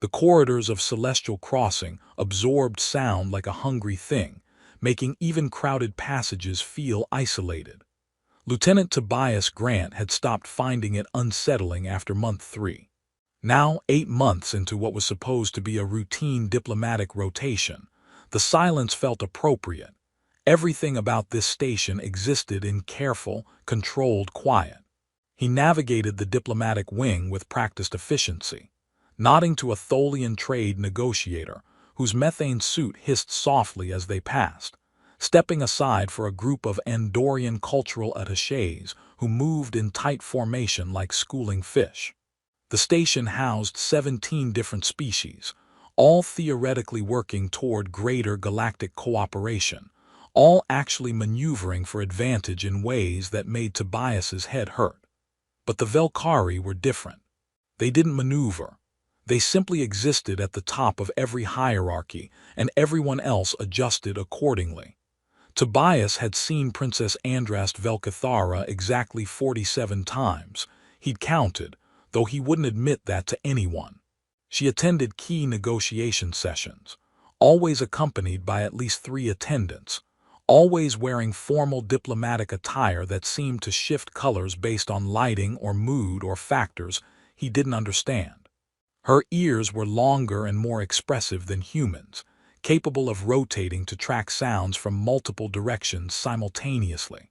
The corridors of Celestial Crossing absorbed sound like a hungry thing, making even crowded passages feel isolated. Lieutenant Tobias Grant had stopped finding it unsettling after month 3. Now, 8 months into what was supposed to be a routine diplomatic rotation, the silence felt appropriate. Everything about this station existed in careful, controlled quiet. He navigated the diplomatic wing with practiced efficiency, nodding to a Tholian trade negotiator whose methane suit hissed softly as they passed, stepping aside for a group of Andorian cultural attachés who moved in tight formation like schooling fish. The station housed 17 different species, all theoretically working toward greater galactic cooperation, all actually maneuvering for advantage in ways that made Tobias's head hurt. But the Velkari were different. They didn't maneuver. They simply existed at the top of every hierarchy, and everyone else adjusted accordingly. Tobias had seen Princess Andrast Velkathara exactly 47 times. He'd counted, though he wouldn't admit that to anyone. She attended key negotiation sessions, always accompanied by at least 3 attendants, always wearing formal diplomatic attire that seemed to shift colors based on lighting or mood or factors he didn't understand. Her ears were longer and more expressive than humans, capable of rotating to track sounds from multiple directions simultaneously.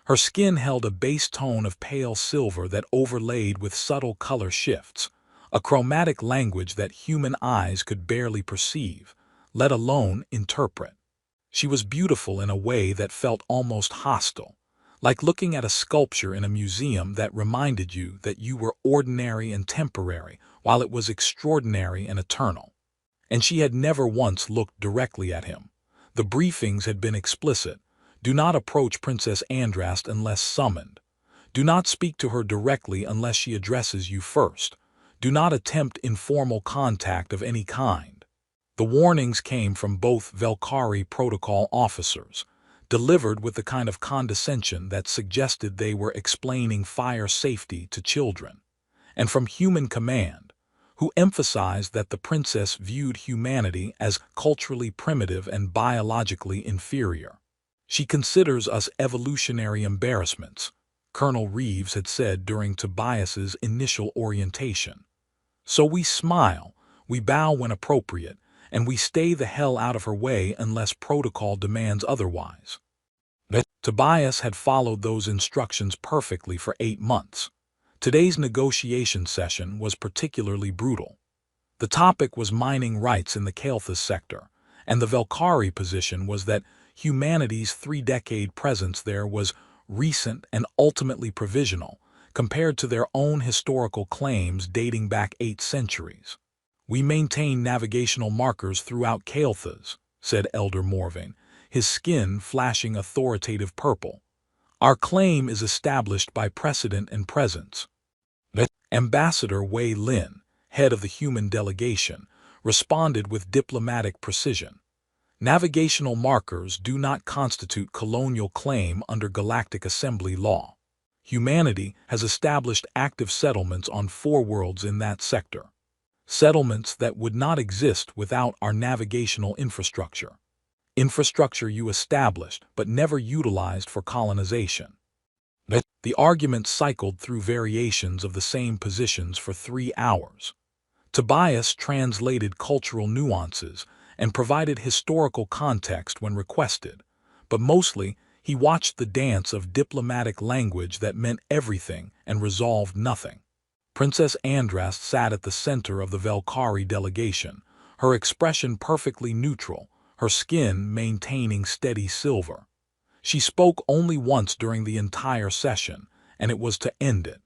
Her skin held a base tone of pale silver that overlaid with subtle color shifts, a chromatic language that human eyes could barely perceive, let alone interpret. She was beautiful in a way that felt almost hostile, like looking at a sculpture in a museum that reminded you that you were ordinary and temporary while it was extraordinary and eternal. And she had never once looked directly at him. The briefings had been explicit. Do not approach Princess Andrast unless summoned. Do not speak to her directly unless she addresses you first. Do not attempt informal contact of any kind. The warnings came from both Velkari protocol officers, delivered with the kind of condescension that suggested they were explaining fire safety to children, and from human command, who emphasized that the princess viewed humanity as culturally primitive and biologically inferior. She considers us evolutionary embarrassments, Colonel Reeves had said during Tobias's initial orientation. So we smile, we bow when appropriate, and we stay the hell out of her way unless protocol demands otherwise. Tobias had followed those instructions perfectly for 8 months. Today's negotiation session was particularly brutal. The topic was mining rights in the Kael'thas sector, and the Velkari position was that humanity's 3-decade presence there was recent and ultimately provisional, compared to their own historical claims dating back 8 centuries. We maintain navigational markers throughout Kael'thas, said Elder Morvain, his skin flashing authoritative purple. Our claim is established by precedent and presence. Ambassador Wei Lin, head of the human delegation, responded with diplomatic precision. Navigational markers do not constitute colonial claim under Galactic Assembly law. Humanity has established active settlements on 4 worlds in that sector. Settlements that would not exist without our navigational infrastructure. Infrastructure you established but never utilized for colonization. The argument cycled through variations of the same positions for 3 hours. Tobias translated cultural nuances and provided historical context when requested, but mostly he watched the dance of diplomatic language that meant everything and resolved nothing. Princess Andrast sat at the center of the Velkari delegation, her expression perfectly neutral, her skin maintaining steady silver. She spoke only once during the entire session, and it was to end it.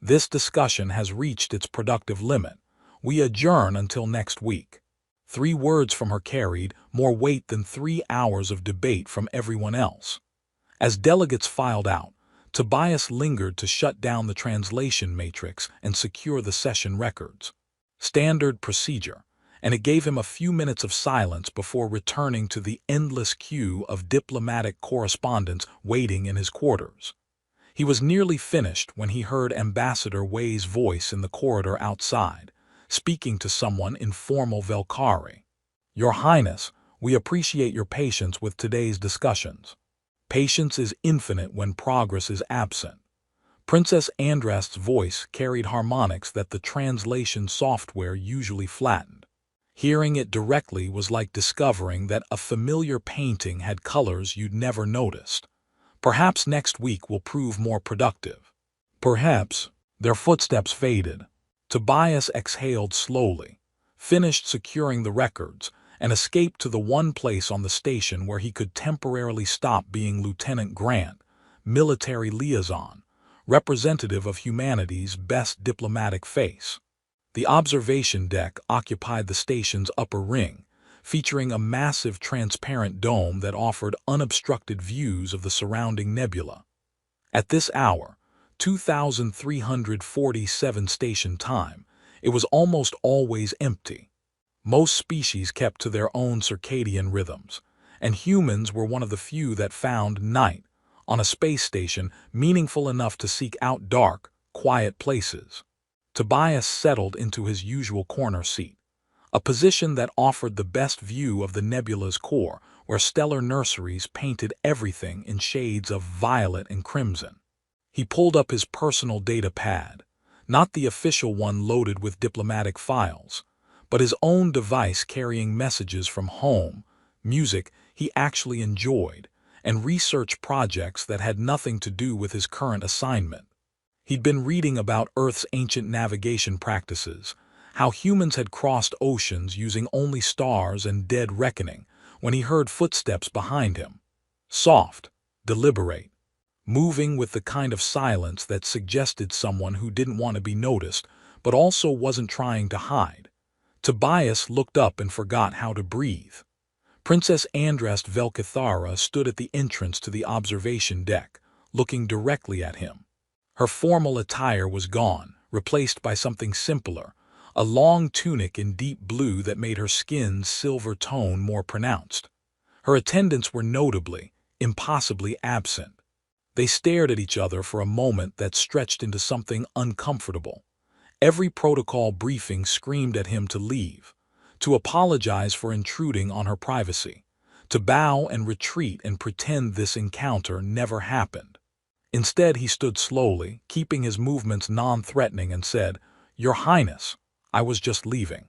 This discussion has reached its productive limit. We adjourn until next week. 3 words from her carried more weight than 3 hours of debate from everyone else. As delegates filed out, Tobias lingered to shut down the translation matrix and secure the session records. Standard procedure, and it gave him a few minutes of silence before returning to the endless queue of diplomatic correspondence waiting in his quarters. He was nearly finished when he heard Ambassador Wei's voice in the corridor outside, speaking to someone in formal Velkari. "Your Highness, we appreciate your patience with today's discussions. Patience is infinite when progress is absent." Princess Andrast's voice carried harmonics that the translation software usually flattened. Hearing it directly was like discovering that a familiar painting had colors you'd never noticed. "Perhaps next week will prove more productive." "Perhaps." Their footsteps faded. Tobias exhaled slowly, finished securing the records, and escaped to the one place on the station where he could temporarily stop being Lieutenant Grant, military liaison, representative of humanity's best diplomatic face. The observation deck occupied the station's upper ring, featuring a massive transparent dome that offered unobstructed views of the surrounding nebula. At this hour, 2347 station time, it was almost always empty. Most species kept to their own circadian rhythms, and humans were one of the few that found night, on a space station, meaningful enough to seek out dark, quiet places. Tobias settled into his usual corner seat, a position that offered the best view of the nebula's core, where stellar nurseries painted everything in shades of violet and crimson. He pulled up his personal data pad, not the official one loaded with diplomatic files, but his own device carrying messages from home, music he actually enjoyed, and research projects that had nothing to do with his current assignment. He'd been reading about Earth's ancient navigation practices, how humans had crossed oceans using only stars and dead reckoning, when he heard footsteps behind him. Soft, deliberate, moving with the kind of silence that suggested someone who didn't want to be noticed, but also wasn't trying to hide. Tobias looked up and forgot how to breathe. Princess Andrast Velkathara stood at the entrance to the observation deck, looking directly at him. Her formal attire was gone, replaced by something simpler, a long tunic in deep blue that made her skin's silver tone more pronounced. Her attendants were notably, impossibly absent. They stared at each other for a moment that stretched into something uncomfortable. Every protocol briefing screamed at him to leave, to apologize for intruding on her privacy, to bow and retreat and pretend this encounter never happened. Instead, he stood slowly, keeping his movements non-threatening, and said, "Your Highness, I was just leaving."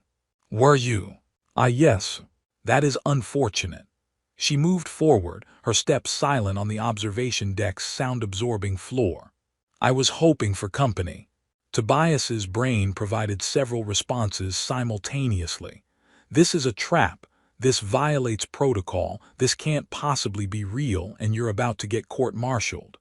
"Were you?" "Ah, yes. That is unfortunate." She moved forward, her steps silent on the observation deck's sound-absorbing floor. "I was hoping for company." Tobias's brain provided several responses simultaneously. "This is a trap. This violates protocol. This can't possibly be real, and you're about to get court-martialed."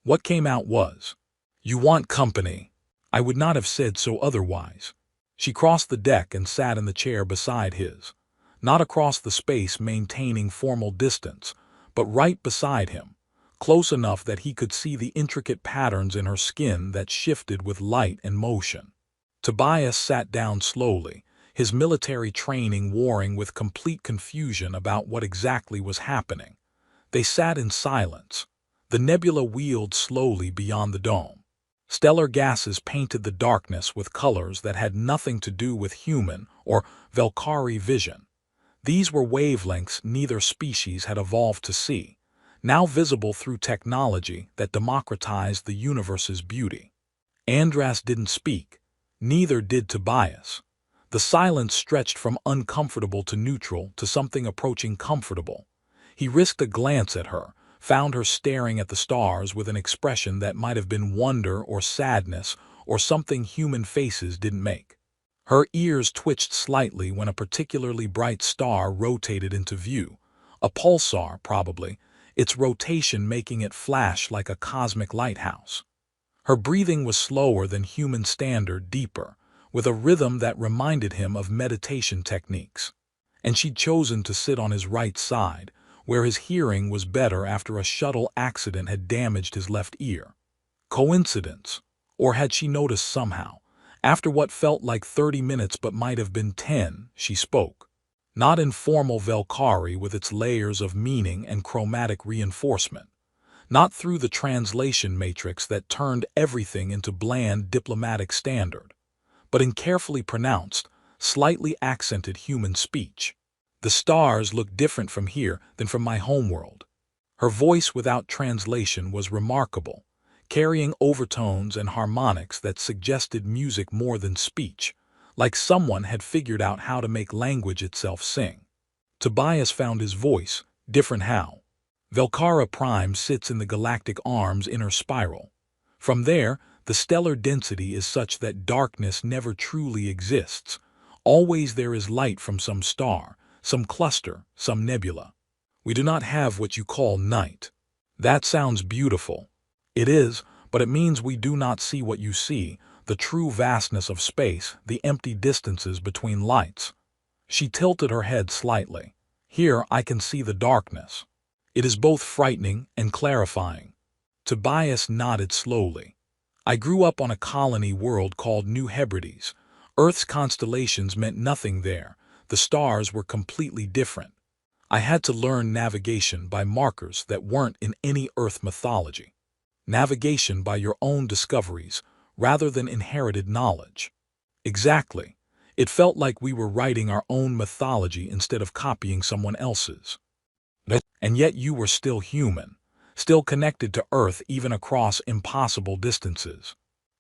What came out was, "You want company." I would not have said so otherwise. She crossed the deck and sat in the chair beside his. Not across the space maintaining formal distance, but right beside him, close enough that he could see the intricate patterns in her skin that shifted with light and motion. Tobias sat down slowly, his military training warring with complete confusion about what exactly was happening. They sat in silence. The nebula wheeled slowly beyond the dome. Stellar gases painted the darkness with colors that had nothing to do with human or Velkari vision. These were wavelengths neither species had evolved to see, now visible through technology that democratized the universe's beauty. Andras didn't speak, neither did Tobias. The silence stretched from uncomfortable to neutral to something approaching comfortable. He risked a glance at her, found her staring at the stars with an expression that might have been wonder or sadness or something human faces didn't make. Her ears twitched slightly when a particularly bright star rotated into view, a pulsar probably, its rotation making it flash like a cosmic lighthouse. Her breathing was slower than human standard, deeper, with a rhythm that reminded him of meditation techniques. And she'd chosen to sit on his right side, where his hearing was better after a shuttle accident had damaged his left ear. Coincidence? Or had she noticed somehow? After what felt like 30 minutes but might have been 10, she spoke. Not in formal Velkari with its layers of meaning and chromatic reinforcement. Not through the translation matrix that turned everything into bland diplomatic standard. but in carefully pronounced, slightly accented human speech. The stars look different from here than from my homeworld. Her voice without translation was remarkable, carrying overtones and harmonics that suggested music more than speech, like someone had figured out how to make language itself sing. Tobias found his voice, different how. Velcara Prime sits in the galactic arm's inner spiral. From there, the stellar density is such that darkness never truly exists. Always there is light from some star, some cluster, some nebula. We do not have what you call night. That sounds beautiful. It is, but it means we do not see what you see, the true vastness of space, the empty distances between lights. She tilted her head slightly. Here I can see the darkness. It is both frightening and clarifying. Tobias nodded slowly. I grew up on a colony world called New Hebrides. Earth's constellations meant nothing there. The stars were completely different. I had to learn navigation by markers that weren't in any Earth mythology. Navigation by your own discoveries, rather than inherited knowledge. Exactly. It felt like we were writing our own mythology instead of copying someone else's. And yet you were still human, still connected to Earth even across impossible distances.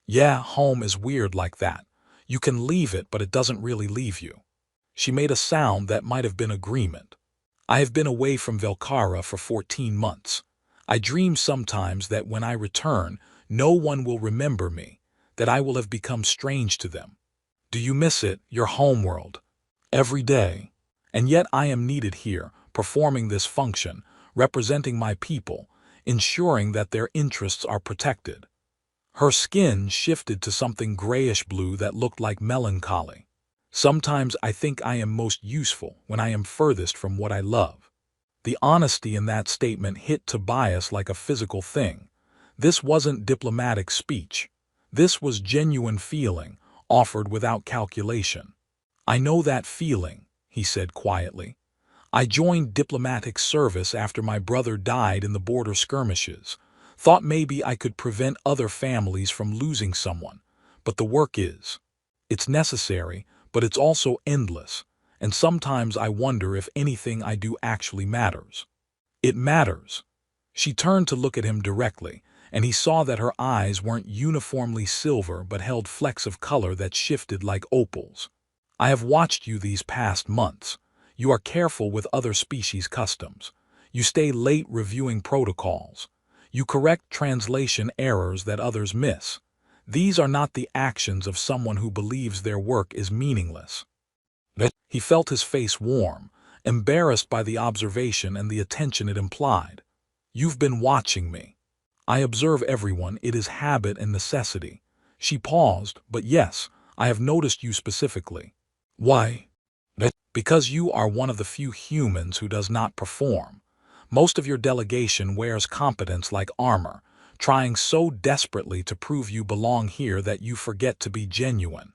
Yeah, home is weird like that. You can leave it, but it doesn't really leave you. She made a sound that might have been agreement. I have been away from Velcara for 14 months. I dream sometimes that when I return, no one will remember me, that I will have become strange to them. Do you miss it, your homeworld? Every day. And yet I am needed here, performing this function, representing my people, ensuring that their interests are protected. Her skin shifted to something grayish-blue that looked like melancholy. Sometimes I think I am most useful when I am furthest from what I love. The honesty in that statement hit Tobias like a physical thing. This wasn't diplomatic speech. This was genuine feeling, offered without calculation. I know that feeling, he said quietly. I joined diplomatic service after my brother died in the border skirmishes. Thought maybe I could prevent other families from losing someone. But the work it's necessary, but it's also endless. And sometimes I wonder if anything I do actually matters. It matters. She turned to look at him directly, and he saw that her eyes weren't uniformly silver but held flecks of color that shifted like opals. I have watched you these past months. You are careful with other species' customs. You stay late reviewing protocols. You correct translation errors that others miss. These are not the actions of someone who believes their work is meaningless. He felt his face warm, embarrassed by the observation and the attention it implied. You've been watching me. I observe everyone, it is habit and necessity. She paused, but yes, I have noticed you specifically. Why? Because you are one of the few humans who does not perform. Most of your delegation wears competence like armor, trying so desperately to prove you belong here that you forget to be genuine.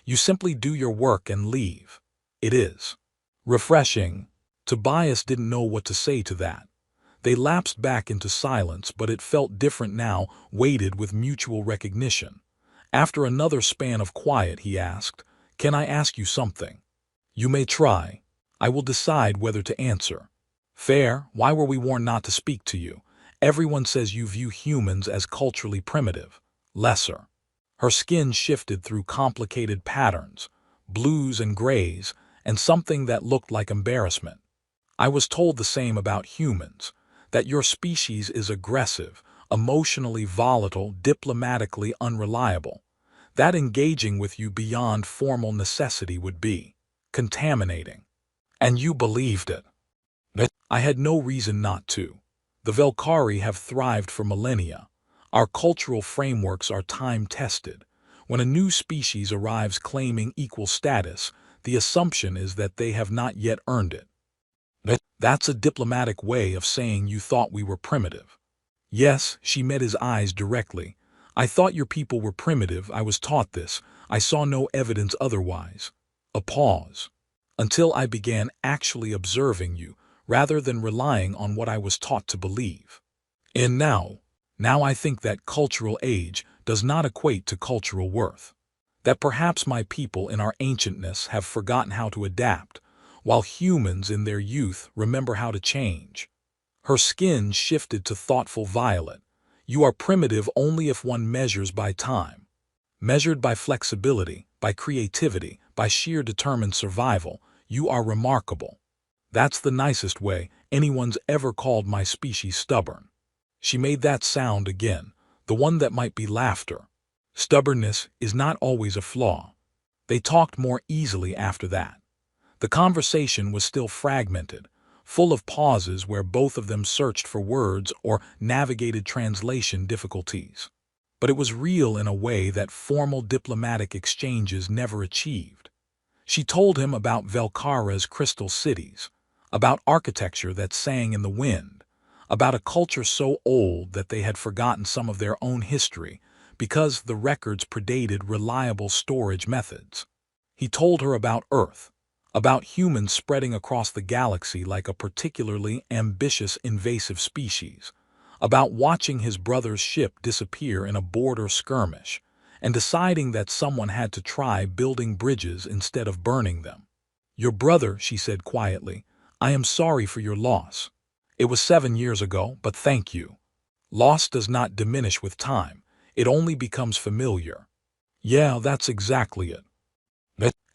You simply do your work and leave. It is refreshing. Tobias didn't know what to say to that. They lapsed back into silence, but it felt different now, weighted with mutual recognition. After another span of quiet, he asked, "Can I ask you something?" "You may try. I will decide whether to answer." "Fair. Why were we warned not to speak to you? Everyone says you view humans as culturally primitive, lesser." Her skin shifted through complicated patterns, blues and grays, and something that looked like embarrassment. "I was told the same about humans, that your species is aggressive, emotionally volatile, diplomatically unreliable. That engaging with you beyond formal necessity would be contaminating. And you believed it." I had no reason not to. The Velcari have thrived for millennia. Our cultural frameworks are time-tested. When a new species arrives claiming equal status, the assumption is that they have not yet earned it. That's a diplomatic way of saying you thought we were primitive. Yes, she met his eyes directly. I thought your people were primitive. I was taught this. I saw no evidence otherwise. A pause. Until I began actually observing you, rather than relying on what I was taught to believe. And now I think that cultural age does not equate to cultural worth. That perhaps my people in our ancientness have forgotten how to adapt, while humans in their youth remember how to change. Her skin shifted to thoughtful violet. You are primitive only if one measures by time. Measured by flexibility, by creativity, by sheer determined survival, you are remarkable. That's the nicest way anyone's ever called my species stubborn. She made that sound again, the one that might be laughter. Stubbornness is not always a flaw. They talked more easily after that. The conversation was still fragmented, full of pauses where both of them searched for words or navigated translation difficulties. But it was real in a way that formal diplomatic exchanges never achieved. She told him about Velkara's crystal cities, about architecture that sang in the wind, about a culture so old that they had forgotten some of their own history because the records predated reliable storage methods. He told her about Earth, about humans spreading across the galaxy like a particularly ambitious invasive species, about watching his brother's ship disappear in a border skirmish, and deciding that someone had to try building bridges instead of burning them. "Your brother," she said quietly, "I am sorry for your loss. It was 7 years ago, but thank you. Loss does not diminish with time, it only becomes familiar." Yeah, that's exactly it.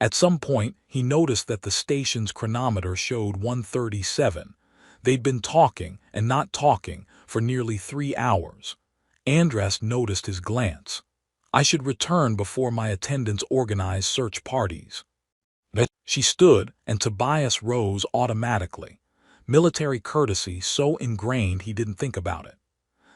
At some point, he noticed that the station's chronometer showed 1:37. They'd been talking and not talking for nearly 3 hours. Andras noticed his glance. "I should return before my attendants organize search parties." She stood, and Tobias rose automatically. Military courtesy so ingrained he didn't think about it.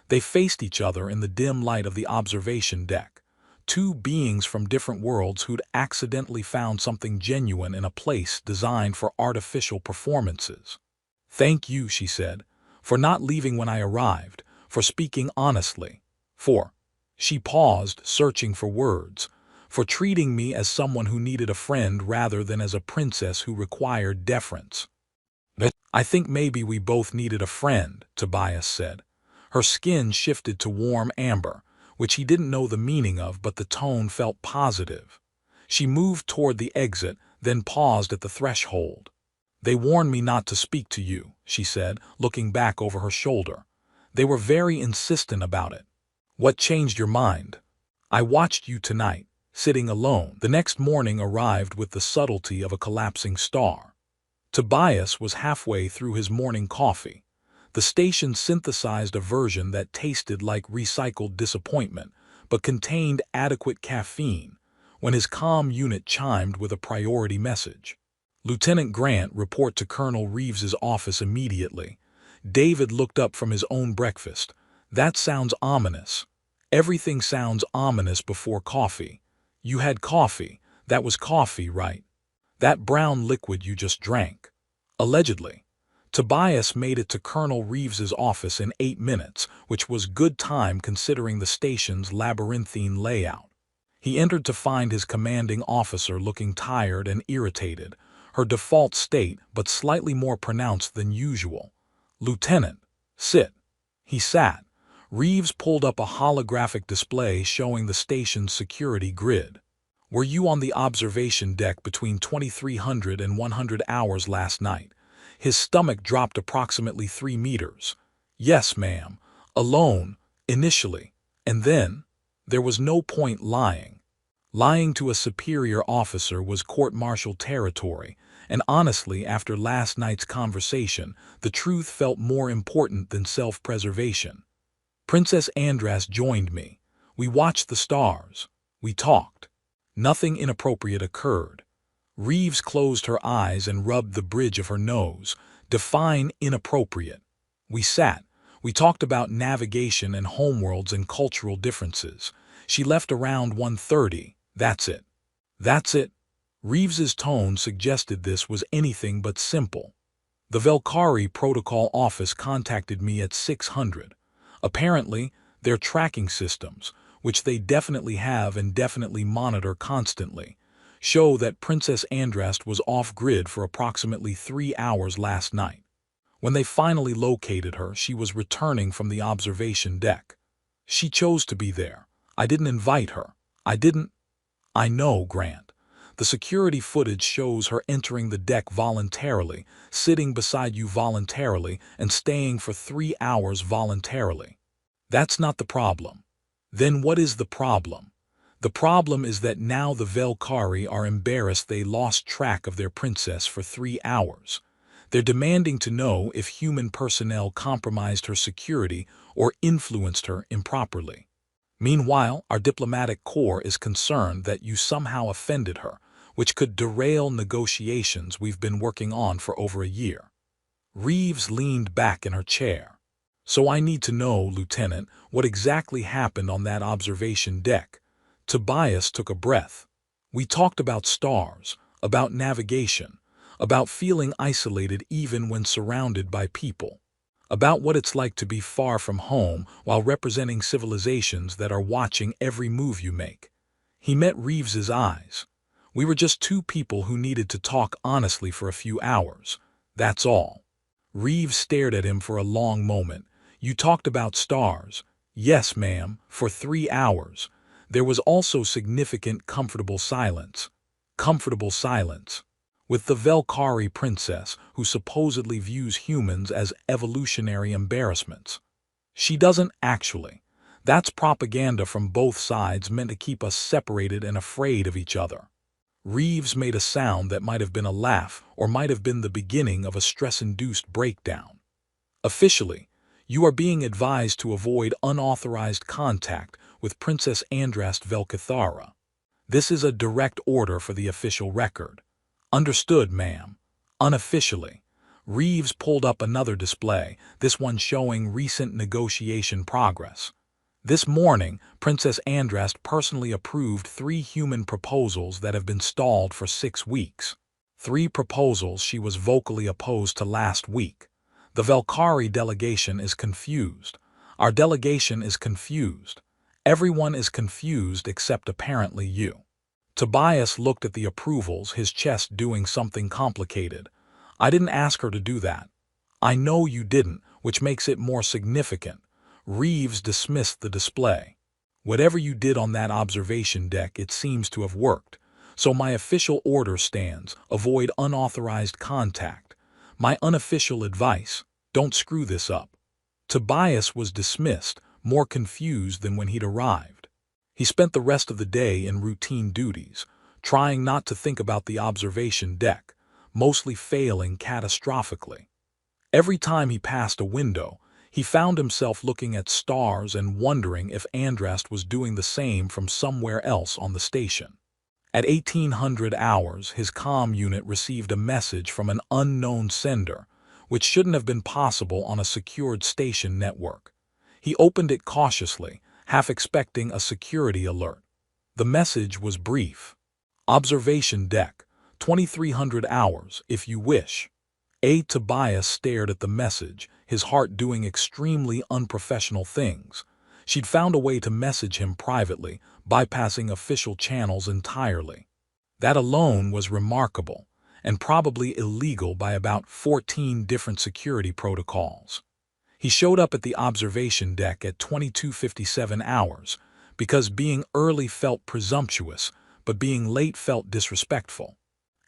They faced each other in the dim light of the observation deck. Two beings from different worlds who'd accidentally found something genuine in a place designed for artificial performances. "Thank you," she said, "for not leaving when I arrived, for speaking honestly, for—" She paused, searching for words, "for treating me as someone who needed a friend rather than as a princess who required deference." "I think maybe we both needed a friend," Tobias said. Her skin shifted to warm amber, which he didn't know the meaning of, but the tone felt positive. She moved toward the exit, then paused at the threshold. "They warned me not to speak to you," she said, looking back over her shoulder. "They were very insistent about it." "What changed your mind?" "I watched you tonight, sitting alone." The next morning arrived with the subtlety of a collapsing star. Tobias was halfway through his morning coffee. The station synthesized a version that tasted like recycled disappointment, but contained adequate caffeine, when his comm unit chimed with a priority message. "Lieutenant Grant, report to Colonel Reeves's office immediately." David looked up from his own breakfast. "That sounds ominous." "Everything sounds ominous before coffee." "You had coffee. That was coffee, right?" "That brown liquid you just drank." "Allegedly." Tobias made it to Colonel Reeves's office in 8 minutes, which was good time considering the station's labyrinthine layout. He entered to find his commanding officer looking tired and irritated, her default state but slightly more pronounced than usual. "Lieutenant, sit." He sat. Reeves pulled up a holographic display showing the station's security grid. "Were you on the observation deck between 2300 and 100 hours last night?" His stomach dropped approximately 3 meters. "Yes, ma'am. Alone, initially. And then, there was no point lying." Lying to a superior officer was court-martial territory, and honestly, after last night's conversation, the truth felt more important than self-preservation. "Princess Andras joined me. We watched the stars. We talked. Nothing inappropriate occurred." Reeves closed her eyes and rubbed the bridge of her nose. "Define inappropriate." "We sat. We talked about navigation and homeworlds and cultural differences. She left around 1:30. That's it." "That's it?" Reeves's tone suggested this was anything but simple. "The Velkari Protocol Office contacted me at 600. Apparently, their tracking systems, which they definitely have and definitely monitor constantly, show that Princess Andras was off-grid for approximately 3 hours last night. When they finally located her, she was returning from the observation deck. She chose to be there. I didn't invite her. I didn't. I know, Grant. The security footage shows her entering the deck voluntarily, sitting beside you voluntarily, and staying for 3 hours voluntarily. That's not the problem. Then what is the problem? The problem is that now the Velkari are embarrassed they lost track of their princess for 3 hours. They're demanding to know if human personnel compromised her security or influenced her improperly. Meanwhile, our diplomatic corps is concerned that you somehow offended her, which could derail negotiations we've been working on for over a year. Reeves leaned back in her chair. So I need to know, Lieutenant, what exactly happened on that observation deck. Tobias took a breath. We talked about stars, about navigation, about feeling isolated even when surrounded by people, about what it's like to be far from home while representing civilizations that are watching every move you make. He met Reeves's eyes. We were just two people who needed to talk honestly for a few hours. That's all. Reeves stared at him for a long moment. You talked about stars. Yes, ma'am, for 3 hours. There was also significant comfortable silence. Comfortable silence. With the Velkari princess, who supposedly views humans as evolutionary embarrassments. She doesn't actually. That's propaganda from both sides meant to keep us separated and afraid of each other. Reeves made a sound that might have been a laugh or might have been the beginning of a stress-induced breakdown. Officially, you are being advised to avoid unauthorized contact with Princess Andrast Velkathara. This is a direct order for the official record. Understood, ma'am. Unofficially. Reeves pulled up another display, this one showing recent negotiation progress. This morning, Princess Andrast personally approved 3 human proposals that have been stalled for 6 weeks. 3 proposals she was vocally opposed to last week. The Velkari delegation is confused. Our delegation is confused. Everyone is confused except apparently you. Tobias looked at the approvals, his chest doing something complicated. I didn't ask her to do that. I know you didn't, which makes it more significant. Reeves dismissed the display. Whatever you did on that observation deck, it seems to have worked. So my official order stands, avoid unauthorized contact. My unofficial advice, don't screw this up. Tobias was dismissed, more confused than when he'd arrived. He spent the rest of the day in routine duties, trying not to think about the observation deck, mostly failing catastrophically. Every time he passed a window, he found himself looking at stars and wondering if Andrast was doing the same from somewhere else on the station. At 1800 hours, his comm unit received a message from an unknown sender, which shouldn't have been possible on a secured station network. He opened it cautiously, half expecting a security alert. The message was brief. Observation deck, 2300 hours, if you wish. Tobias stared at the message, his heart doing extremely unprofessional things. She'd found a way to message him privately, bypassing official channels entirely. That alone was remarkable, and probably illegal by about 14 different security protocols. He showed up at the observation deck at 22:57 hours, because being early felt presumptuous, but being late felt disrespectful.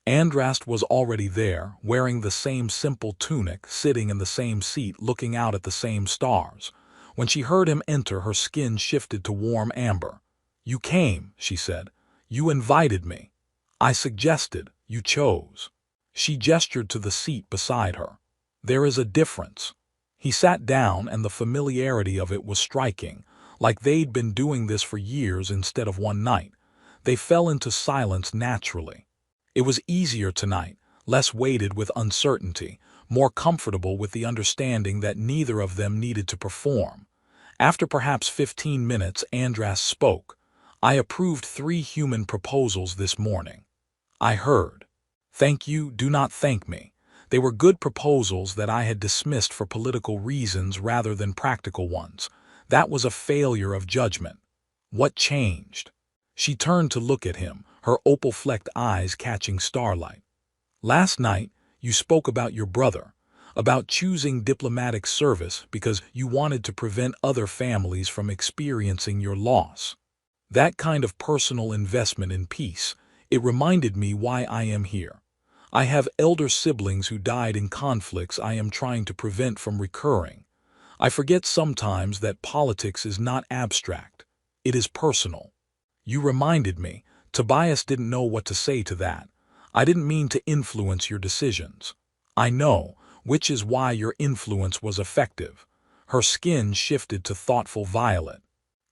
Andrast was already there, wearing the same simple tunic, sitting in the same seat, looking out at the same stars. When she heard him enter, her skin shifted to warm amber. You came, she said. You invited me. I suggested, you chose. She gestured to the seat beside her. There is a difference. He sat down, and the familiarity of it was striking, like they'd been doing this for years instead of one night. They fell into silence naturally. It was easier tonight, less weighted with uncertainty, more comfortable with the understanding that neither of them needed to perform. After perhaps 15 minutes, Andrast spoke. I approved 3 human proposals this morning. I heard. Thank you, do not thank me. They were good proposals that I had dismissed for political reasons rather than practical ones. That was a failure of judgment. What changed? She turned to look at him, her opal-flecked eyes catching starlight. Last night, you spoke about your brother, about choosing diplomatic service because you wanted to prevent other families from experiencing your loss. That kind of personal investment in peace, it reminded me why I am here. I have elder siblings who died in conflicts I am trying to prevent from recurring. I forget sometimes that politics is not abstract. It is personal. You reminded me. Tobias didn't know what to say to that. I didn't mean to influence your decisions. I know, which is why your influence was effective. Her skin shifted to thoughtful violet.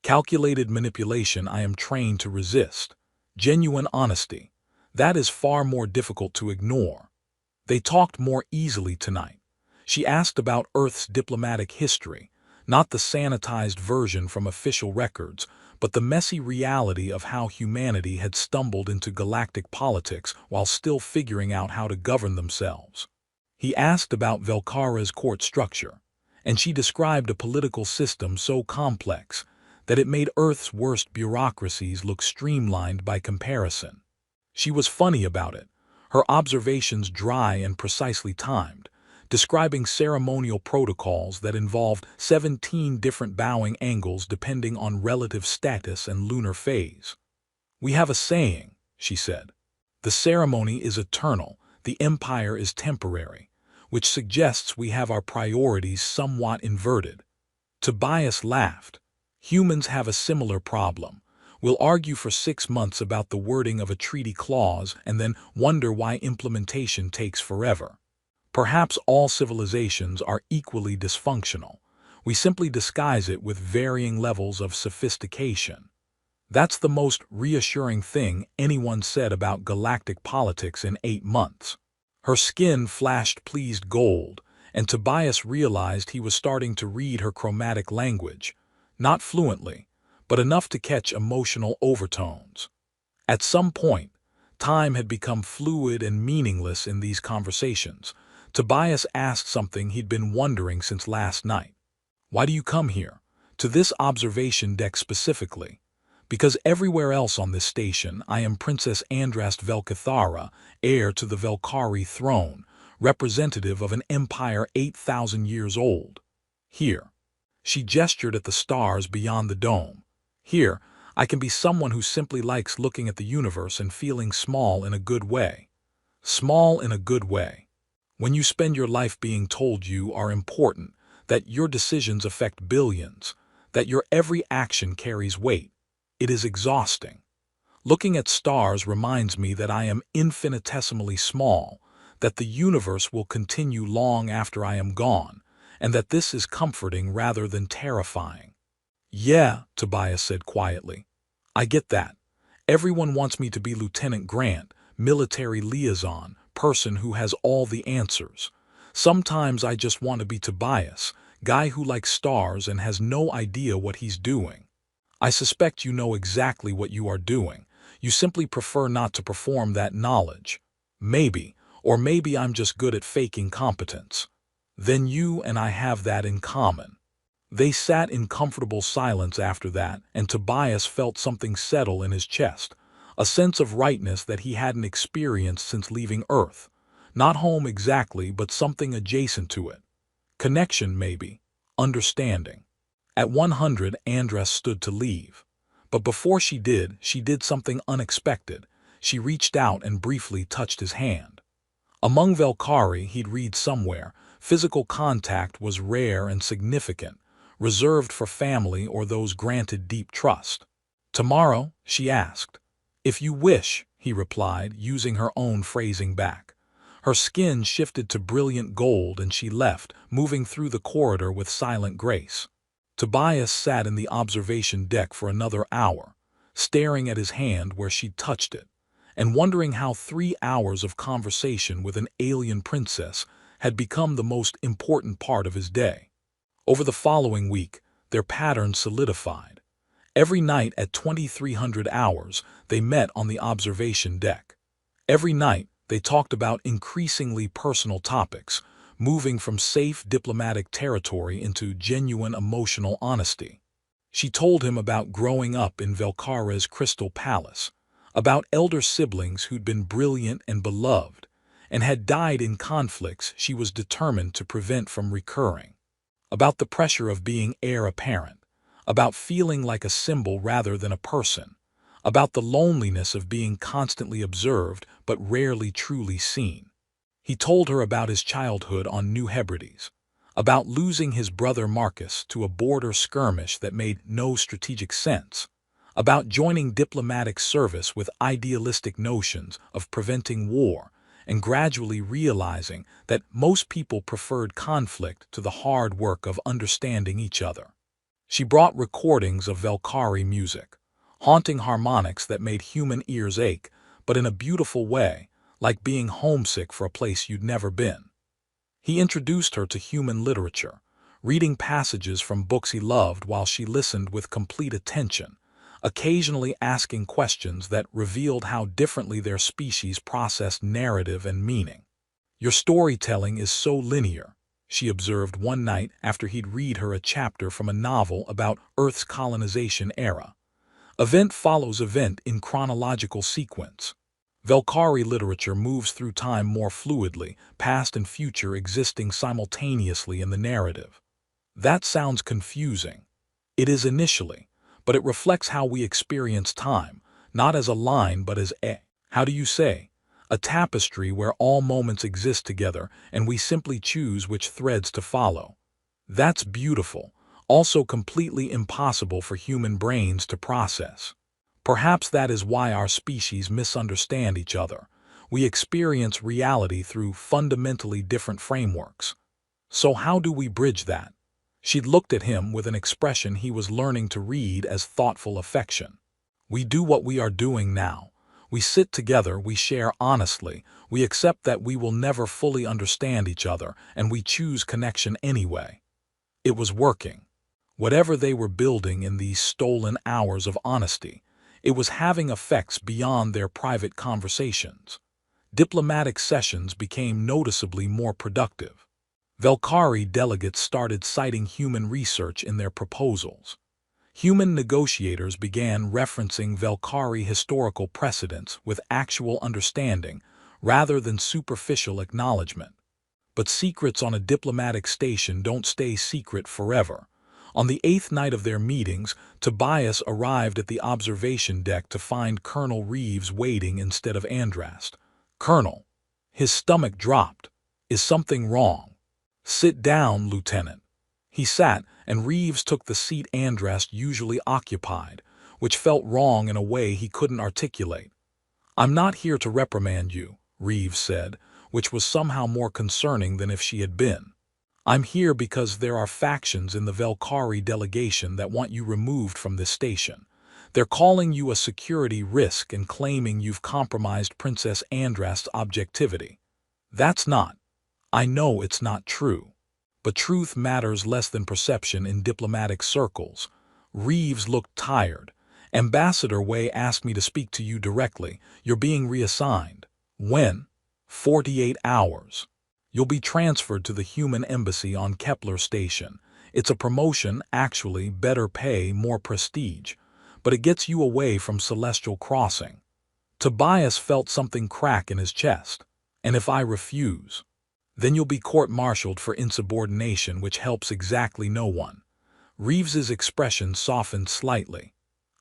Calculated manipulation I am trained to resist. Genuine honesty. That is far more difficult to ignore. They talked more easily tonight. She asked about Earth's diplomatic history, not the sanitized version from official records, but the messy reality of how humanity had stumbled into galactic politics while still figuring out how to govern themselves. He asked about Velkara's court structure, and she described a political system so complex that it made Earth's worst bureaucracies look streamlined by comparison. She was funny about it, her observations dry and precisely timed, describing ceremonial protocols that involved 17 different bowing angles depending on relative status and lunar phase. "We have a saying," she said. "The ceremony is eternal, the empire is temporary," which suggests we have our priorities somewhat inverted. Tobias laughed. "Humans have a similar problem. We'll argue for 6 months about the wording of a treaty clause and then wonder why implementation takes forever. Perhaps all civilizations are equally dysfunctional. We simply disguise it with varying levels of sophistication." That's the most reassuring thing anyone said about galactic politics in 8 months. Her skin flashed pleased gold, and Tobias realized he was starting to read her chromatic language, not fluently, but enough to catch emotional overtones. At some point, time had become fluid and meaningless in these conversations. Tobias asked something he'd been wondering since last night. "Why do you come here? To this observation deck specifically?" "Because everywhere else on this station I am Princess Andrast Velkathara, heir to the Velkari throne, representative of an empire 8,000 years old. Here." She gestured at the stars beyond the dome. "Here, I can be someone who simply likes looking at the universe and feeling small in a good way." Small in a good way. When you spend your life being told you are important, that your decisions affect billions, that your every action carries weight, it is exhausting. Looking at stars reminds me that I am infinitesimally small, that the universe will continue long after I am gone, and that this is comforting rather than terrifying. "Yeah," Tobias said quietly. "I get that. Everyone wants me to be Lieutenant Grant, military liaison, person who has all the answers. Sometimes I just want to be Tobias, guy who likes stars and has no idea what he's doing." "I suspect you know exactly what you are doing. You simply prefer not to perform that knowledge. Maybe, or maybe I'm just good at faking competence." "Then you and I have that in common." They sat in comfortable silence after that, and Tobias felt something settle in his chest, a sense of rightness that he hadn't experienced since leaving Earth. Not home exactly, but something adjacent to it. Connection, maybe. Understanding. At 100, Andress stood to leave. But before she did something unexpected. She reached out and briefly touched his hand. Among Velkari, he'd read somewhere, physical contact was rare and significant, reserved for family or those granted deep trust. "Tomorrow?" she asked. "If you wish," he replied, using her own phrasing back. Her skin shifted to brilliant gold and she left, moving through the corridor with silent grace. Tobias sat in the observation deck for another hour, staring at his hand where she'd touched it, and wondering how 3 hours of conversation with an alien princess had become the most important part of his day. Over the following week, their pattern solidified. Every night at 2300 hours, they met on the observation deck. Every night, they talked about increasingly personal topics, moving from safe diplomatic territory into genuine emotional honesty. She told him about growing up in Velkara's Crystal Palace, about elder siblings who'd been brilliant and beloved, and had died in conflicts she was determined to prevent from recurring. About the pressure of being heir apparent, about feeling like a symbol rather than a person, about the loneliness of being constantly observed but rarely truly seen. He told her about his childhood on New Hebrides, about losing his brother Marcus to a border skirmish that made no strategic sense, about joining diplomatic service with idealistic notions of preventing war, and gradually realizing that most people preferred conflict to the hard work of understanding each other. She brought recordings of Valkyrie music, haunting harmonics that made human ears ache, but in a beautiful way, like being homesick for a place you'd never been. He introduced her to human literature, reading passages from books he loved while she listened with complete attention, occasionally asking questions that revealed how differently their species processed narrative and meaning. "Your storytelling is so linear," she observed one night after he'd read her a chapter from a novel about Earth's colonization era. Event follows event in chronological sequence. Valkyrie literature moves through time more fluidly, past and future existing simultaneously in the narrative. That sounds confusing. It is initially, but it reflects how we experience time, not as a line but as how do you say, a tapestry where all moments exist together and we simply choose which threads to follow. That's beautiful, also completely impossible for human brains to process. Perhaps that is why our species misunderstand each other. We experience reality through fundamentally different frameworks. So how do we bridge that? She'd looked at him with an expression he was learning to read as thoughtful affection. We do what we are doing now. We sit together, we share honestly, we accept that we will never fully understand each other, and we choose connection anyway. It was working. Whatever they were building in these stolen hours of honesty, it was having effects beyond their private conversations. Diplomatic sessions became noticeably more productive. Valkyrie delegates started citing human research in their proposals. Human negotiators began referencing Valkyrie historical precedents with actual understanding rather than superficial acknowledgement. But secrets on a diplomatic station don't stay secret forever. On the 8th night of their meetings, Tobias arrived at the observation deck to find Colonel Reeves waiting instead of Andrast. "Colonel." His stomach dropped. "Is something wrong?" "Sit down, Lieutenant." He sat, and Reeves took the seat Andrast usually occupied, which felt wrong in a way he couldn't articulate. "I'm not here to reprimand you," Reeves said, which was somehow more concerning than if she had been. "I'm here because there are factions in the Valkyrie delegation that want you removed from this station. They're calling you a security risk and claiming you've compromised Princess Andrast's objectivity. That's not. I know it's not true. But truth matters less than perception in diplomatic circles." Reeves looked tired. "Ambassador Wei asked me to speak to you directly. You're being reassigned." "When?" 48 hours. "You'll be transferred to the human embassy on Kepler Station. It's a promotion, actually, better pay, more prestige. But it gets you away from Celestial Crossing." Tobias felt something crack in his chest. "And if I refuse?" "Then you'll be court-martialed for insubordination, which helps exactly no one." Reeves's expression softened slightly.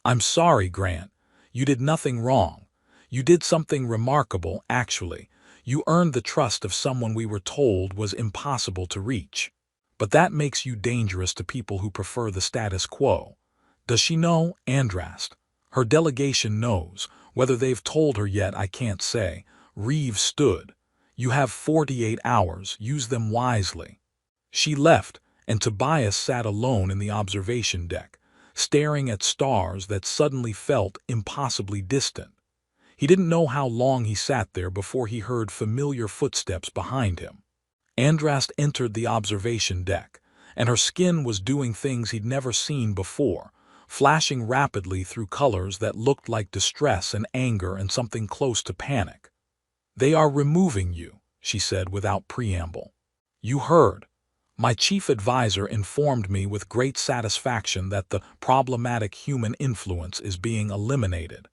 "I'm sorry, Grant. You did nothing wrong. You did something remarkable, actually. You earned the trust of someone we were told was impossible to reach. But that makes you dangerous to people who prefer the status quo." "Does she know, Andrast?" "Her delegation knows. Whether they've told her yet, I can't say." Reeves stood. "You have 48 hours. Use them wisely." She left, and Tobias sat alone in the observation deck, staring at stars that suddenly felt impossibly distant. He didn't know how long he sat there before he heard familiar footsteps behind him. Andrast entered the observation deck, and her skin was doing things he'd never seen before, flashing rapidly through colors that looked like distress and anger and something close to panic. "They are removing you," she said without preamble. "You heard. My chief advisor informed me with great satisfaction that the problematic human influence is being eliminated."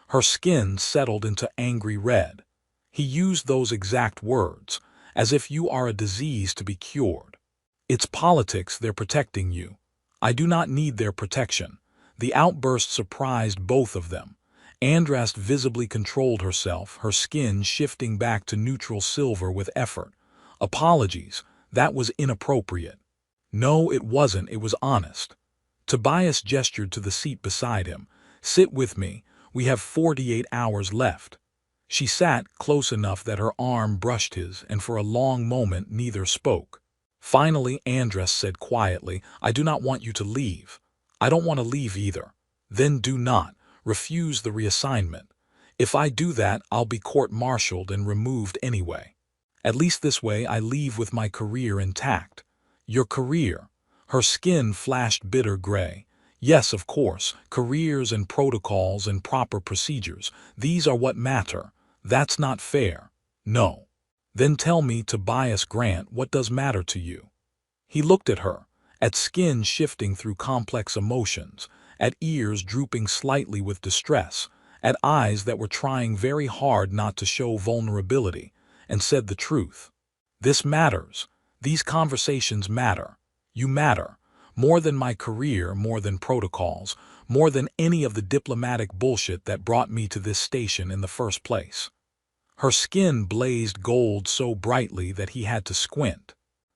Her skin settled into angry red. He used those exact words, as if you are a disease to be cured. "It's politics, they're protecting you." I do not need their protection." The outburst surprised both of them. Andrast visibly controlled herself, her skin shifting back to neutral silver with effort. "Apologies, that was inappropriate." "No, it wasn't, it was honest." Tobias gestured to the seat beside him. "Sit with me, we have 48 hours left." She sat close enough that her arm brushed his, and for a long moment neither spoke. Finally, Andras said quietly, "I do not want you to leave." "I don't want to leave either." "Then do not. Refuse the reassignment. If I do that, I'll be court-martialed and removed anyway. At least this way I leave with my career intact." "Your career?" Her skin flashed bitter gray. "Yes, of course, careers and protocols and proper procedures. These are what matter. That's not fair." "No." "Then tell me, Tobias Grant, what does matter to you?" He looked at her, at skin shifting through complex emotions, at ears drooping slightly with distress, at eyes that were trying very hard not to show vulnerability, and said the truth. "This matters. These conversations matter. You matter. More than my career, more than protocols, more than any of the diplomatic bullshit that brought me to this station in the first place." Her skin blazed gold so brightly that he had to squint.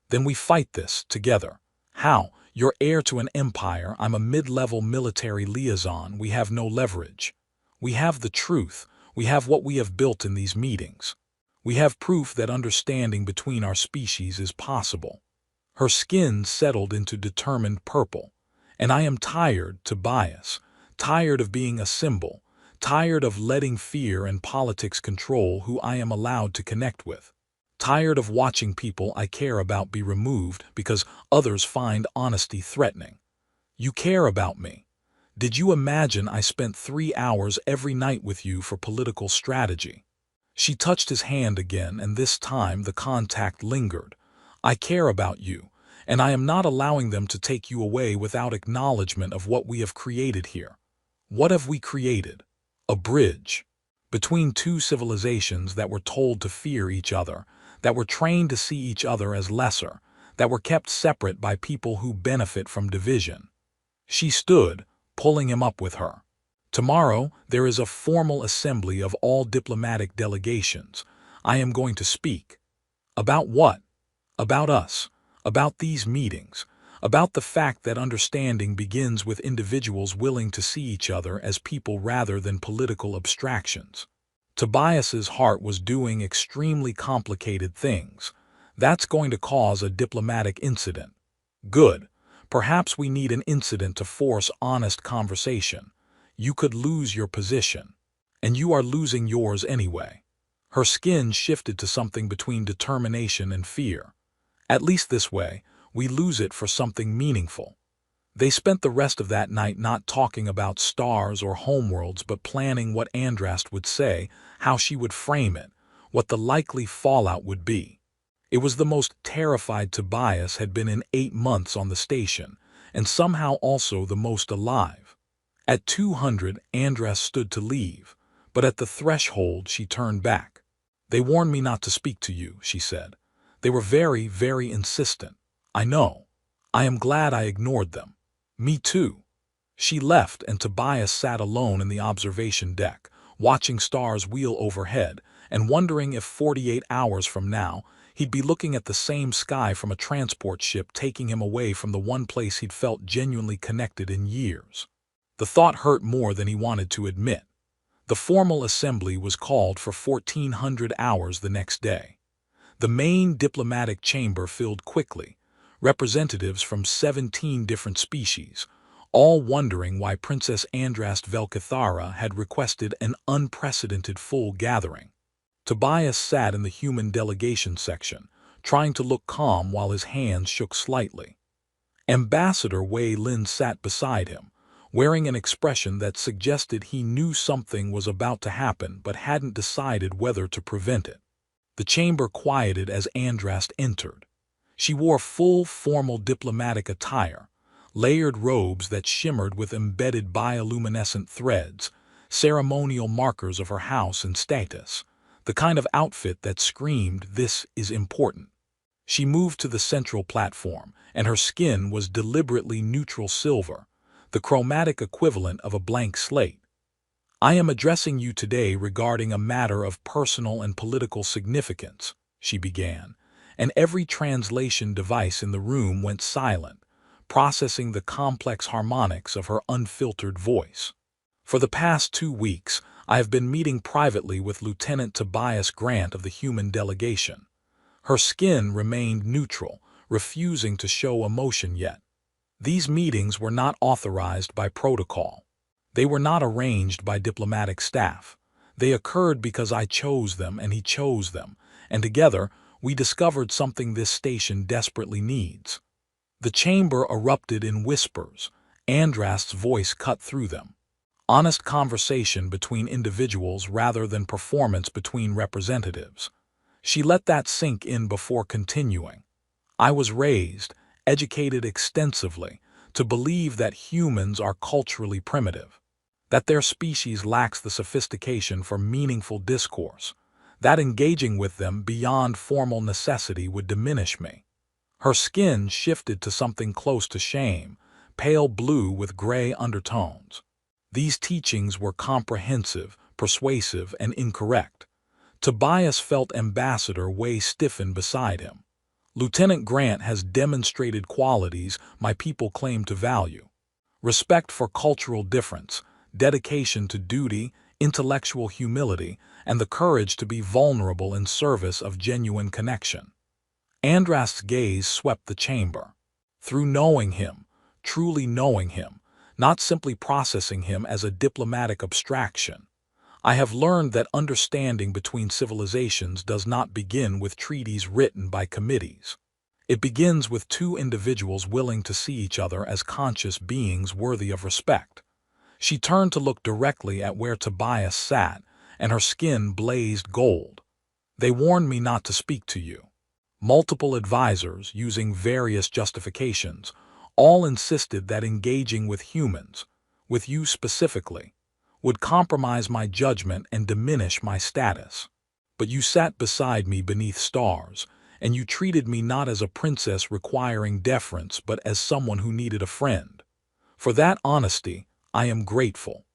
"Then we fight this, together." "How? You're heir to an empire, I'm a mid-level military liaison, we have no leverage." "We have the truth, we have what we have built in these meetings. We have proof that understanding between our species is possible." Her skin settled into determined purple. "And I am tired, Tobias, tired of being a symbol, tired of letting fear and politics control who I am allowed to connect with. Tired of watching people I care about be removed because others find honesty threatening. You care about me. Did you imagine I spent 3 hours every night with you for political strategy?" She touched his hand again, and this time the contact lingered. "I care about you, and I am not allowing them to take you away without acknowledgement of what we have created here." "What have we created?" "A bridge between two civilizations that were told to fear each other, that were trained to see each other as lesser, that were kept separate by people who benefit from division." She stood, pulling him up with her. "Tomorrow there is a formal assembly of all diplomatic delegations. I am going to speak." "About what?" "About us, about these meetings, about the fact that understanding begins with individuals willing to see each other as people rather than political abstractions." Tobias's heart was doing extremely complicated things. "That's going to cause a diplomatic incident." "Good. Perhaps we need an incident to force honest conversation. You could lose your position. And you are losing yours anyway." Her skin shifted to something between determination and fear. "At least this way, we lose it for something meaningful." They spent the rest of that night not talking about stars or homeworlds but planning what Andrast would say, how she would frame it, what the likely fallout would be. It was the most terrified Tobias had been in 8 months on the station, and somehow also the most alive. At 200, Andrast stood to leave, but at the threshold she turned back. "They warned me not to speak to you," she said. "They were very, very insistent. I know. I am glad I ignored them." "Me too." She left, and Tobias sat alone in the observation deck, watching stars wheel overhead, and wondering if 48 hours from now, he'd be looking at the same sky from a transport ship taking him away from the one place he'd felt genuinely connected in years. The thought hurt more than he wanted to admit. The formal assembly was called for 1400 hours the next day. The main diplomatic chamber filled quickly, representatives from 17 different species, all wondering why Princess Andrast Velkathara had requested an unprecedented full gathering. Tobias sat in the human delegation section, trying to look calm while his hands shook slightly. Ambassador Wei Lin sat beside him, wearing an expression that suggested he knew something was about to happen but hadn't decided whether to prevent it. The chamber quieted as Andrast entered. She wore full formal diplomatic attire, layered robes that shimmered with embedded bioluminescent threads, ceremonial markers of her house and status, the kind of outfit that screamed, "This is important." She moved to the central platform, and her skin was deliberately neutral silver, the chromatic equivalent of a blank slate. "I am addressing you today regarding a matter of personal and political significance," she began, and every translation device in the room went silent, processing the complex harmonics of her unfiltered voice. "For the past 2 weeks, I have been meeting privately with Lieutenant Tobias Grant of the human delegation." Her skin remained neutral, refusing to show emotion yet. "These meetings were not authorized by protocol. They were not arranged by diplomatic staff. They occurred because I chose them and he chose them, and together we discovered something this station desperately needs." The chamber erupted in whispers. Andrast's voice cut through them. Honest conversation between individuals rather than performance between representatives. She let that sink in before continuing. "I was raised, educated extensively, to believe that humans are culturally primitive, that their species lacks the sophistication for meaningful discourse, that engaging with them beyond formal necessity would diminish me." Her skin shifted to something close to shame, pale blue with gray undertones. These teachings were comprehensive, persuasive, and incorrect. Tobias felt Ambassador Way stiffen beside him. "Lieutenant Grant has demonstrated qualities my people claim to value: respect for cultural difference, dedication to duty, intellectual humility, and the courage to be vulnerable in service of genuine connection." Andrast's gaze swept the chamber. "Through knowing him, truly knowing him, not simply processing him as a diplomatic abstraction, I have learned that understanding between civilizations does not begin with treaties written by committees. It begins with two individuals willing to see each other as conscious beings worthy of respect." She turned to look directly at where Tobias sat, and her skin blazed gold. "They warned me not to speak to you. Multiple advisors, using various justifications, all insisted that engaging with humans, with you specifically, would compromise my judgment and diminish my status. But you sat beside me beneath stars, and you treated me not as a princess requiring deference but as someone who needed a friend. For that honesty, I am grateful.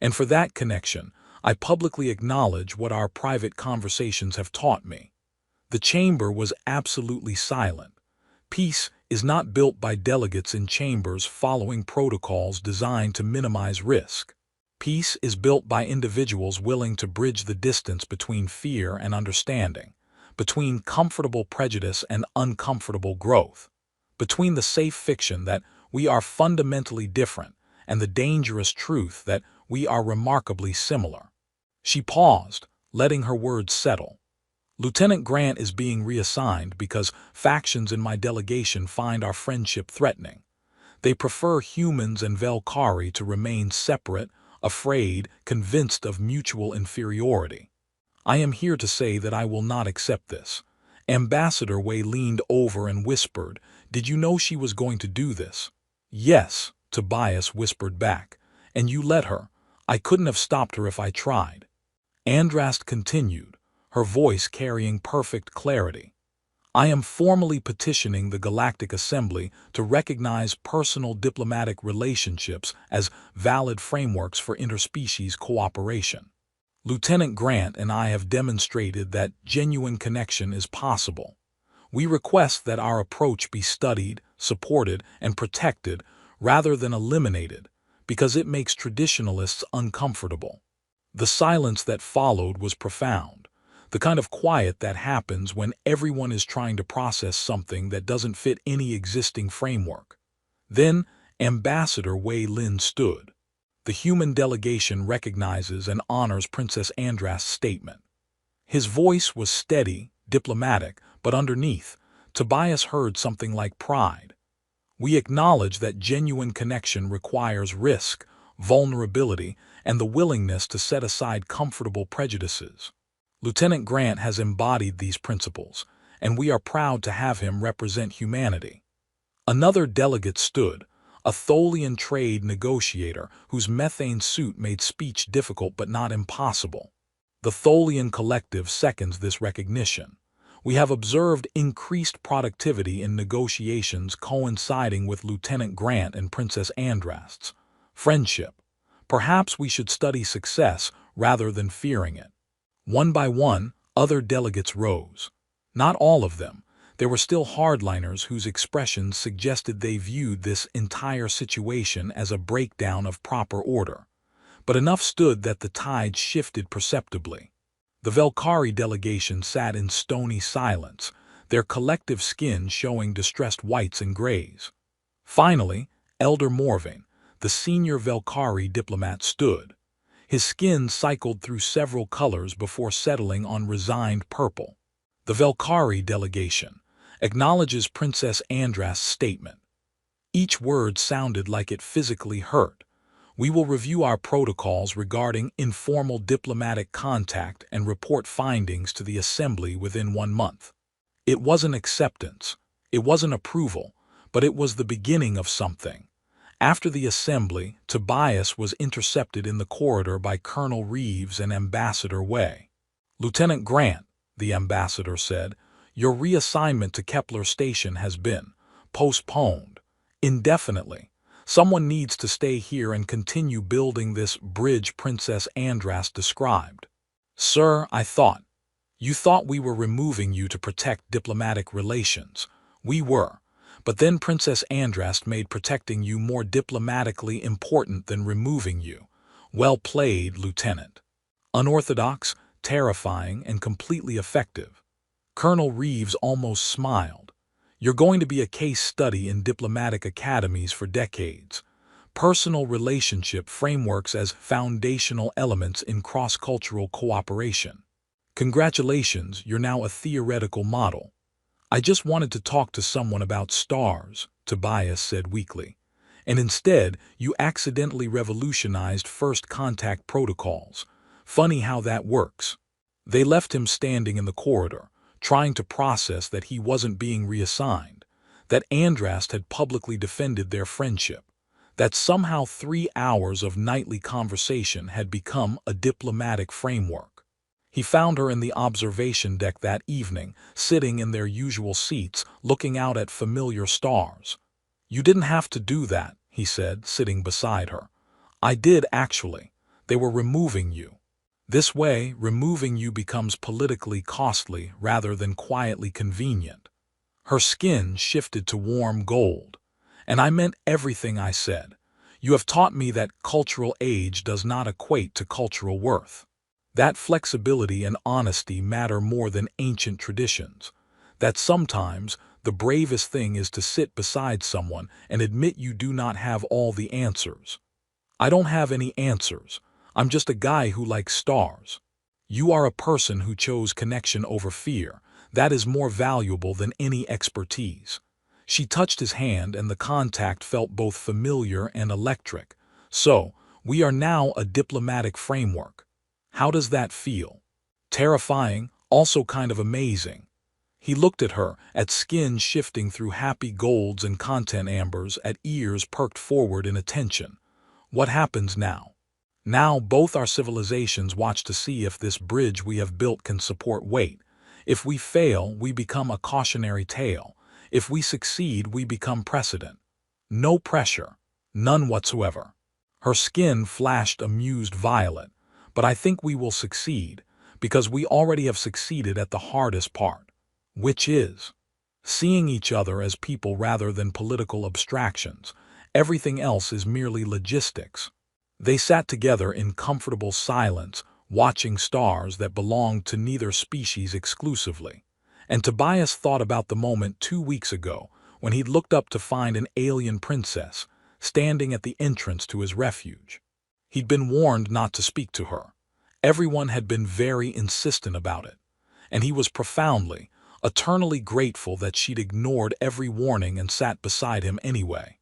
And for that connection, I publicly acknowledge what our private conversations have taught me." The chamber was absolutely silent. Peace is not built by delegates in chambers following protocols designed to minimize risk. Peace is built by individuals willing to bridge the distance between fear and understanding, between comfortable prejudice and uncomfortable growth, between the safe fiction that we are fundamentally different and the dangerous truth that we are remarkably similar. She paused, letting her words settle. "Lieutenant Grant is being reassigned because factions in my delegation find our friendship threatening. They prefer humans and Velkari to remain separate, afraid, convinced of mutual inferiority. I am here to say that I will not accept this." Ambassador Way leaned over and whispered, "Did you know she was going to do this?" "Yes," Tobias whispered back. "And you let her. I couldn't have stopped her if I tried." Andrast continued, her voice carrying perfect clarity. "I am formally petitioning the Galactic Assembly to recognize personal diplomatic relationships as valid frameworks for interspecies cooperation. Lieutenant Grant and I have demonstrated that genuine connection is possible. We request that our approach be studied, supported, and protected rather than eliminated, because it makes traditionalists uncomfortable." The silence that followed was profound, the kind of quiet that happens when everyone is trying to process something that doesn't fit any existing framework. Then, Ambassador Wei Lin stood. "The human delegation recognizes and honors Princess Andrast's statement." His voice was steady, diplomatic, but underneath, Tobias heard something like pride. "We acknowledge that genuine connection requires risk, vulnerability, and the willingness to set aside comfortable prejudices. Lieutenant Grant has embodied these principles, and we are proud to have him represent humanity." Another delegate stood, a Tholian trade negotiator whose methane suit made speech difficult but not impossible. "The Tholian Collective seconds this recognition. We have observed increased productivity in negotiations coinciding with Lieutenant Grant and Princess Andrast's friendship. Perhaps we should study success rather than fearing it. One by one, other delegates rose. Not all of them. There were still hardliners whose expressions suggested they viewed this entire situation as a breakdown of proper order. But enough stood that the tide shifted perceptibly. The Velkari delegation sat in stony silence, their collective skin showing distressed whites and grays. Finally, Elder Morvain, the senior Velkari diplomat, stood. His skin cycled through several colors before settling on resigned purple. The Velkari delegation acknowledges Princess Andrast's statement. Each word sounded like it physically hurt. We will review our protocols regarding informal diplomatic contact and report findings to the Assembly within 1 month. It wasn't acceptance, it wasn't approval, but it was the beginning of something. After the Assembly, Tobias was intercepted in the corridor by Colonel Reeves and Ambassador Way. "Lieutenant Grant," the ambassador said, "your reassignment to Kepler Station has been postponed indefinitely. Someone needs to stay here and continue building this bridge Princess Andrast described." "Sir, you thought we were removing you to protect diplomatic relations. We were. But then Princess Andrast made protecting you more diplomatically important than removing you. Well played, Lieutenant. Unorthodox, terrifying, and completely effective." Colonel Reeves almost smiled. "You're going to be a case study in diplomatic academies for decades. Personal relationship frameworks as foundational elements in cross-cultural cooperation. Congratulations, you're now a theoretical model." "I just wanted to talk to someone about stars," Tobias said weakly. "And instead, you accidentally revolutionized first contact protocols. Funny how that works." They left him standing in the corridor, trying to process that he wasn't being reassigned, that Andrast had publicly defended their friendship, that somehow 3 hours of nightly conversation had become a diplomatic framework. He found her in the observation deck that evening, sitting in their usual seats, looking out at familiar stars. "You didn't have to do that," he said, sitting beside her. "I did, actually. They were removing you. This way, removing you becomes politically costly rather than quietly convenient." Her skin shifted to warm gold. "And I meant everything I said. You have taught me that cultural age does not equate to cultural worth. That flexibility and honesty matter more than ancient traditions. That sometimes the bravest thing is to sit beside someone and admit you do not have all the answers." "I don't have any answers. I'm just a guy who likes stars." "You are a person who chose connection over fear. That is more valuable than any expertise." She touched his hand and the contact felt both familiar and electric. "So, we are now a diplomatic framework. How does that feel?" "Terrifying, also kind of amazing." He looked at her, at skin shifting through happy golds and content ambers, at ears perked forward in attention. "What happens now?" "Now both our civilizations watch to see if this bridge we have built can support weight. If we fail, we become a cautionary tale. If we succeed, we become precedent. No pressure. None whatsoever." Her skin flashed amused violet. "But I think we will succeed, because we already have succeeded at the hardest part. Which is seeing each other as people rather than political abstractions. Everything else is merely logistics." They sat together in comfortable silence, watching stars that belonged to neither species exclusively. And Tobias thought about the moment 2 weeks ago when he'd looked up to find an alien princess standing at the entrance to his refuge. He'd been warned not to speak to her. Everyone had been very insistent about it. And he was profoundly, eternally grateful that she'd ignored every warning and sat beside him anyway.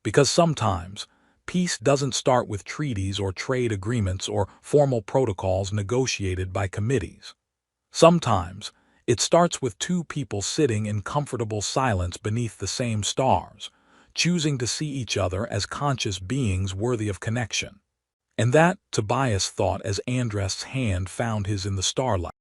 Because sometimes, peace doesn't start with treaties or trade agreements or formal protocols negotiated by committees. Sometimes, it starts with 2 people sitting in comfortable silence beneath the same stars, choosing to see each other as conscious beings worthy of connection. And that, Tobias thought as Andrast's hand found his in the starlight.